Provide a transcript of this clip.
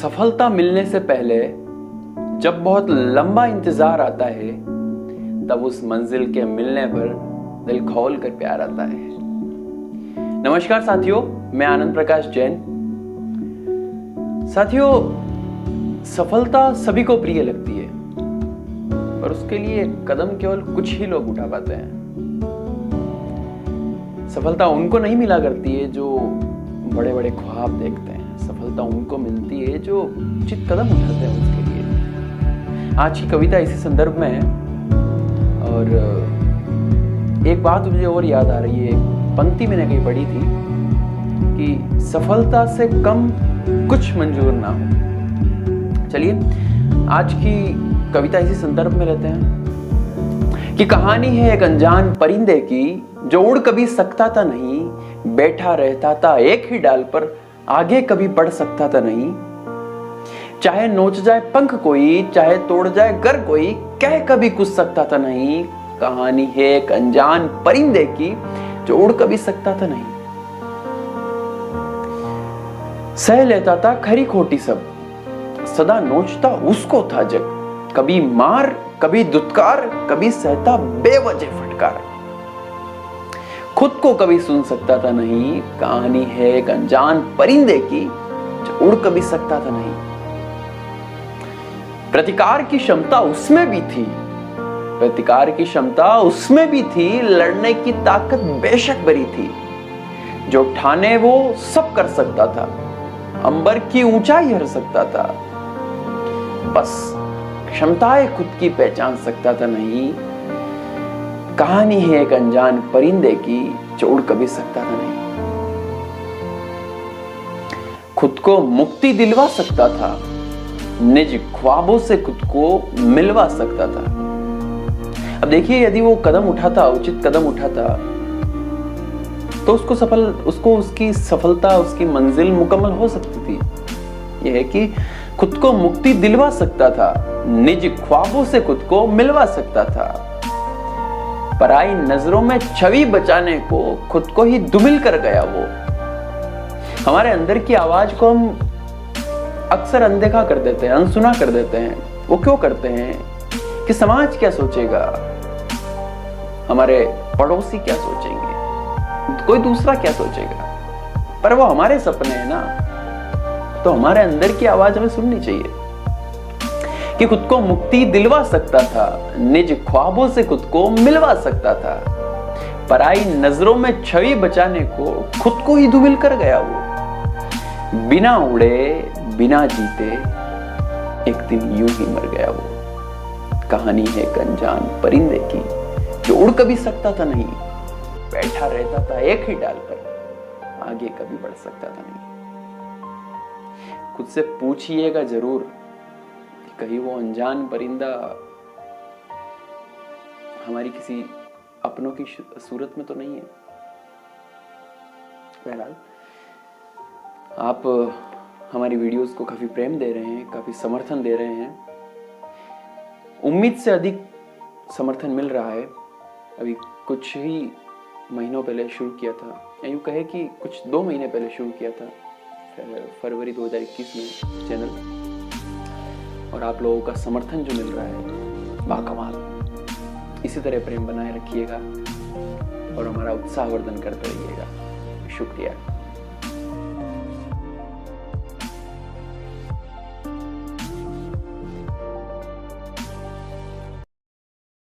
सफलता मिलने से पहले जब बहुत लंबा इंतजार आता है, तब उस मंजिल के मिलने पर दिल खोल कर प्यार आता है। नमस्कार साथियों, मैं आनंद प्रकाश जैन। साथियों, सफलता सभी को प्रिय लगती है, पर उसके लिए कदम केवल कुछ ही लोग उठा पाते हैं। सफलता उनको नहीं मिला करती है जो बड़े बड़े ख्वाब देखते हैं। सफलता उनको मिलती है जो उचित कदम उठाते हैं उसके लिए। आज की कविता इसी संदर्भ में है और एक बात मुझे और याद आ रही है। एक पंक्ति मैंने कहीं पढ़ी थी कि सफलता से कम कुछ मंजूर ना हो। चलिए आज की कविता इसी संदर्भ में रहते हैं कि कहानी है एक अनजान परिंदे की जो उड़ कभी सकता था नहीं, बैठा रहता था एक ही डाल पर, आगे कभी बढ़ सकता था नहीं। चाहे नोच जाए पंख कोई, चाहे तोड़ जाए घर कोई, कह कभी कुछ सकता था नहीं। कहानी है एक अनजान परिंदे की जो उड़ कभी सकता था नहीं। सह लेता था खरी खोटी सब, सदा नोचता उसको था जग। कभी मार, कभी दुत्कार, कभी सहता बेवजह फटकार। खुद को कभी सुन सकता था नहीं। कहानी है एक अनजान परिंदे की जो उड़ कभी सकता था नहीं। प्रतिकार की क्षमता उसमें भी थी, प्रतिकार की क्षमता उसमें भी थी, लड़ने की ताकत बेशक भरी थी। जो ठाने वो सब कर सकता था, अंबर की ऊंचाई हर सकता था। बस क्षमताएं खुद की पहचान सकता था नहीं। कहानी है एक अनजान परिंदे की जो उड़ कभी सकता था नहीं। खुद को मुक्ति दिलवा सकता था, निज ख्वाबों से खुद को मिलवा सकता था। अब देखिए, यदि वो कदम उठाता, उचित कदम उठाता, तो उसको उसकी सफलता, उसकी मंजिल मुकम्मल हो सकती थी। यह है कि खुद को मुक्ति दिलवा सकता था, निज ख्वाबों से खुद को मिलवा सकता था। पराई नजरों में छवि बचाने को खुद को ही दुमिल कर गया वो। हमारे अंदर की आवाज को हम अक्सर अनदेखा कर देते हैं, अनसुना कर देते हैं। वो क्यों करते हैं? कि समाज क्या सोचेगा, हमारे पड़ोसी क्या सोचेंगे, कोई दूसरा क्या सोचेगा। पर वो हमारे सपने हैं ना, तो हमारे अंदर की आवाज हमें सुननी चाहिए कि खुद को मुक्ति दिलवा सकता था, निज ख्वाबों से खुद को मिलवा सकता था। पराई नजरों में छवि बचाने को खुद को ही धूमिल कर गया वो। बिना उड़े, बिना जीते, एक दिन यूं ही मर गया वो। कहानी है एक अनजान परिंदे की जो उड़ कभी सकता था नहीं, बैठा रहता था एक ही डाल पर, आगे कभी बढ़ सकता था नहीं। खुद से पूछिएगा जरूर, कहीं वो अनजान परिंदा हमारी किसी अपनों की सूरत में तो नहीं है। बहरहाल, आप हमारी वीडियोस को काफी प्रेम दे रहे हैं, काफी समर्थन दे रहे हैं। उम्मीद से अधिक समर्थन मिल रहा है। अभी कुछ ही महीनों पहले शुरू किया था, या यूं कहे कि कुछ 2 महीने पहले शुरू किया था, फरवरी 2021 में चैनल। और आप लोगों का समर्थन जो मिल रहा है बाकमाल। इसी तरह प्रेम बनाए रखिएगा और हमारा उत्साहवर्धन करते रहिएगा। शुक्रिया।